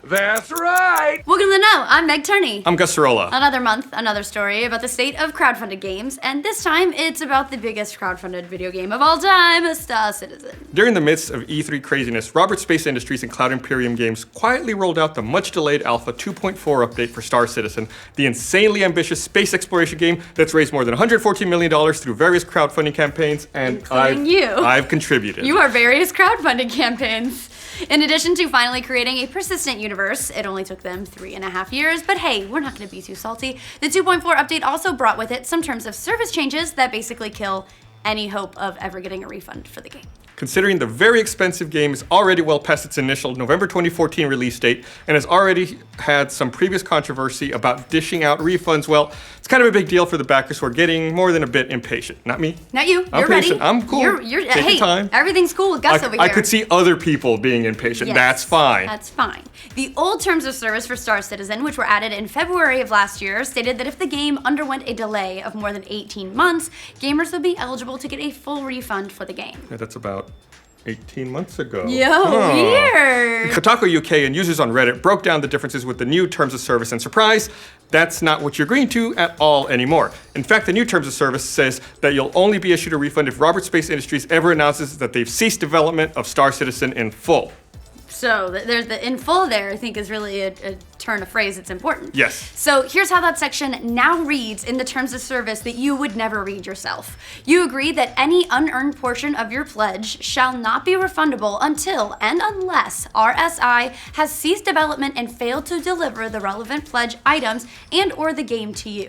That's right! Welcome to the Know. I'm Meg Turney. I'm Sorola. Another month, another story about the state of crowdfunded games, and this time it's about the biggest crowdfunded video game of all time, Star Citizen. During the midst of E3 craziness, Robert Space Industries and Cloud Imperium Games quietly rolled out the much-delayed Alpha 2.4 update for Star Citizen, the insanely ambitious space exploration game that's raised more than $114 million through various crowdfunding campaigns, and I've contributed. You are various crowdfunding campaigns. In addition to finally creating a persistent universe, it only took them 3.5 years, but hey, we're not going to be too salty. The 2.4 update also brought with it some terms of service changes that basically kill any hope of ever getting a refund for the game. Considering the very expensive game is already well past its initial November 2014 release date and has already had some previous controversy about dishing out refunds, well, it's kind of a big deal for the backers who are getting more than a bit impatient. Not me. Not you. I'm You're patient. ready. I'm cool. Take your time. Everything's cool with Gus over here. I could see other people being impatient. Yes, That's fine. That's fine. The old terms of service for Star Citizen, which were added in February of last year, stated that if the game underwent a delay of more than 18 months, gamers would be eligible to get a full refund for the game. Yeah, that's about 18 months ago. Weird. Kotaku UK and users on Reddit broke down the differences with the new terms of service, and surprise, that's not what you're agreeing to at all anymore. In fact, the new terms of service says that you'll only be issued a refund if Robert Space Industries ever announces that they've ceased development of Star Citizen in full. So there's the in full there, I think is really a turn of phrase that's important. Yes. So here's how that section now reads in the terms of service that you would never read yourself. You agree that any unearned portion of your pledge shall not be refundable until and unless RSI has ceased development and failed to deliver the relevant pledge items and or the game to you.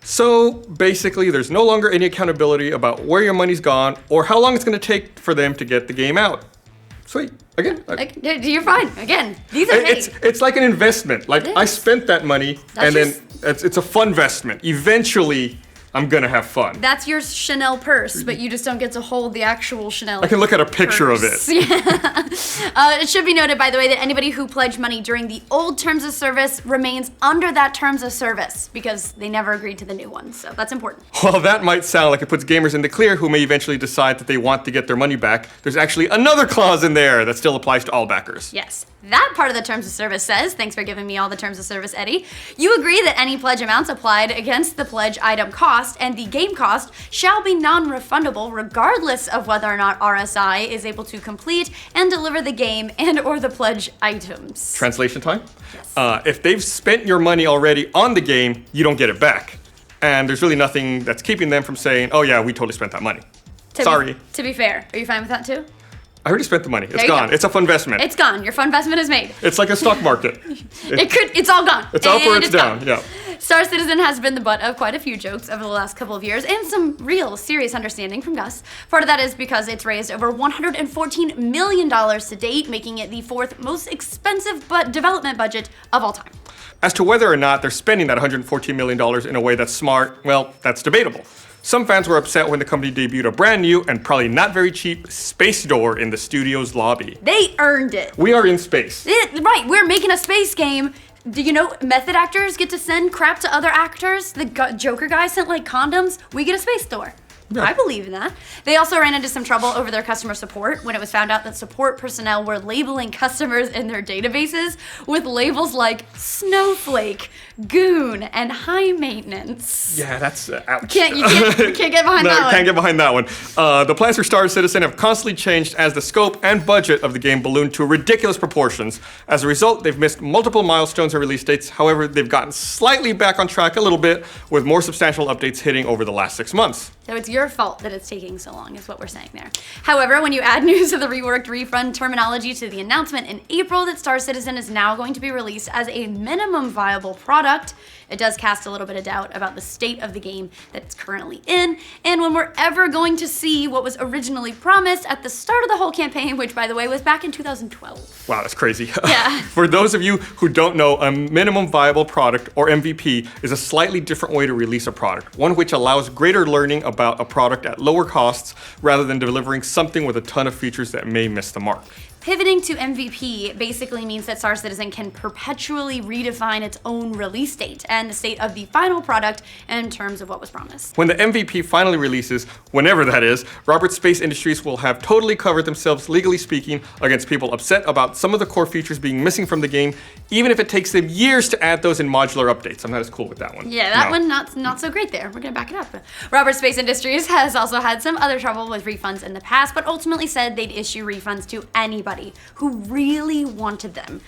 So basically, there's no longer any accountability about where your money's gone or how long it's going to take for them to get the game out. Sweet. Again, you're fine. Again, these are it's like an investment. Like I spent that money, and then it's a fun investment. Eventually, I'm gonna have fun. That's your Chanel purse, but you just don't get to hold the actual Chanel. I can look at a picture of it. It should be noted, by the way, that anybody who pledged money during the old terms of service remains under that terms of service because they never agreed to the new ones. So that's important. While that might sound like it puts gamers in the clear who may eventually decide that they want to get their money back, there's actually another clause in there that still applies to all backers. Yes. That part of the terms of service says, thanks for giving me all the terms of service, Eddy, you agree that any pledge amounts applied against the pledge item cost and the game cost shall be non-refundable regardless of whether or not RSI is able to complete and deliver the game and or the pledge items. Translation time? Yes. If they've spent your money already on the game, you don't get it back. And there's really nothing that's keeping them from saying, oh yeah, we totally spent that money. Sorry. To be fair, are you fine with that too? I already spent the money. It's gone. It's a fun investment. It's gone. Your fun investment is made. It's like a stock market. It's all gone. It's up or it's down. Yeah. Star Citizen has been the butt of quite a few jokes over the last couple of years and some real serious understanding from Gus. Part of that is because it's raised over $114 million to date, making it the fourth most expensive development budget of all time. As to whether or not they're spending that $114 million in a way that's smart, well, that's debatable. Some fans were upset when the company debuted a brand new and probably not very cheap space door in the studio's lobby. They earned it. We are in space. Right, we're making a space game. Do you know method actors get to send crap to other actors? The Joker guy sent like condoms. We get a space door. Yeah. I believe in that. They also ran into some trouble over their customer support when it was found out that support personnel were labeling customers in their databases with labels like snowflake, goon, and high maintenance. Yeah, that's ouch. You can't get behind that one. Can't get behind that one. The plans for Star Citizen have constantly changed as the scope and budget of the game ballooned to ridiculous proportions. As a result, they've missed multiple milestones and release dates. However, they've gotten slightly back on track a little bit, with more substantial updates hitting over the last 6 months. So it's your fault that it's taking so long, is what we're saying there. However, when you add news of the reworked refund terminology to the announcement in April that Star Citizen is now going to be released as a minimum viable product, it does cast a little bit of doubt about the state of the game that it's currently in, and when we're ever going to see what was originally promised at the start of the whole campaign, which, by the way, was back in 2012. Wow, that's crazy. Yeah. For those of you who don't know, a minimum viable product, or MVP, is a slightly different way to release a product, one which allows greater learning about a product at lower costs rather than delivering something with a ton of features that may miss the mark. Pivoting to MVP basically means that Star Citizen can perpetually redefine its own release date and the state of the final product in terms of what was promised. When the MVP finally releases, whenever that is, Robert Space Industries will have totally covered themselves, legally speaking, against people upset about some of the core features being missing from the game, even if it takes them years to add those in modular updates. I'm not as cool with that one. Yeah, that one not so great there. We're gonna back it up. Robert Space Industries has also had some other trouble with refunds in the past, but ultimately said they'd issue refunds to anybody who really wanted them.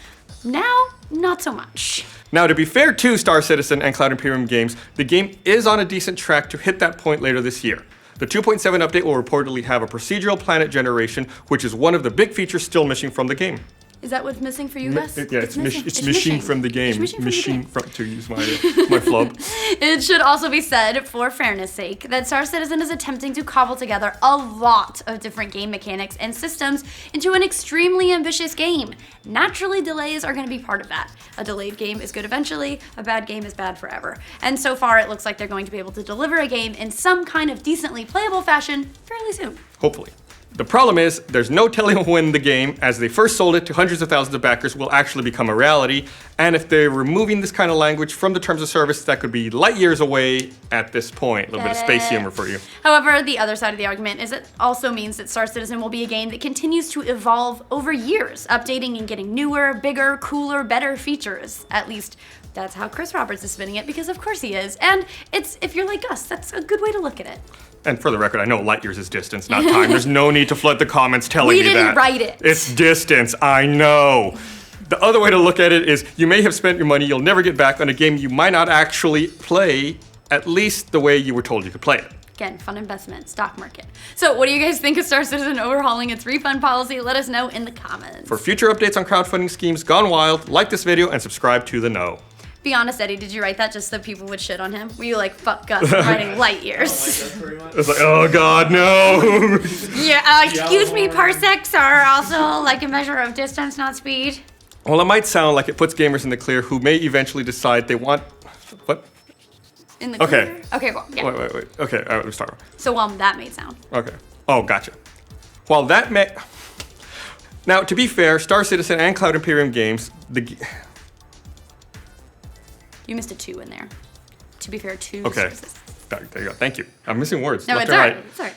Now, not so much. Now, to be fair to Star Citizen and Cloud Imperium Games, the game is on a decent track to hit that point later this year. The 2.7 update will reportedly have a procedural planet generation, which is one of the big features still missing from the game. Is that what's missing for you, Gus? Yeah, it's missing from the game. It's missing from the game. To use my flub. It should also be said, for fairness sake, that Star Citizen is attempting to cobble together a lot of different game mechanics and systems into an extremely ambitious game. Naturally, delays are going to be part of that. A delayed game is good eventually, a bad game is bad forever. And so far, it looks like they're going to be able to deliver a game in some kind of decently playable fashion fairly soon. Hopefully. The problem is, there's no telling when the game, as they first sold it to hundreds of thousands of backers, will actually become a reality, and if they're removing this kind of language from the terms of service, that could be light years away at this point. A little bit of space humor for you. However, the other side of the argument is it also means that Star Citizen will be a game that continues to evolve over years, updating and getting newer, bigger, cooler, better features. At least, that's how Chris Roberts is spinning it, because of course he is. And if you're like us, that's a good way to look at it. And for the record, I know light years is distance, not time. There's no need to flood the comments telling me that. We didn't write it. It's distance, I know. The other way to look at it is you may have spent your money you'll never get back on a game you might not actually play, at least the way you were told you could play it. Again, fun investment, stock market. So what do you guys think of Star Citizen overhauling its refund policy? Let us know in the comments. For future updates on crowdfunding schemes gone wild, like this video and subscribe to The Know. Be honest, Eddie, did you write that just so people would shit on him? Were you like, fuck Gus, I'm writing light years? It's like, oh god, no! Yeah, excuse me, parsecs are also like a measure of distance, not speed. Well, it might sound like it puts gamers in the clear who may eventually decide they want... What? In the clear? Okay, well, yeah. Wait. Okay, all right, let me start. So, that made sound. Okay. Oh, gotcha. While that may... Now, to be fair, Star Citizen and Cloud Imperium Games, You missed a 2 in there. To be fair, 2 Okay. services. There you go. Thank you. I'm missing words. No, Left it's and alright. right. It's alright.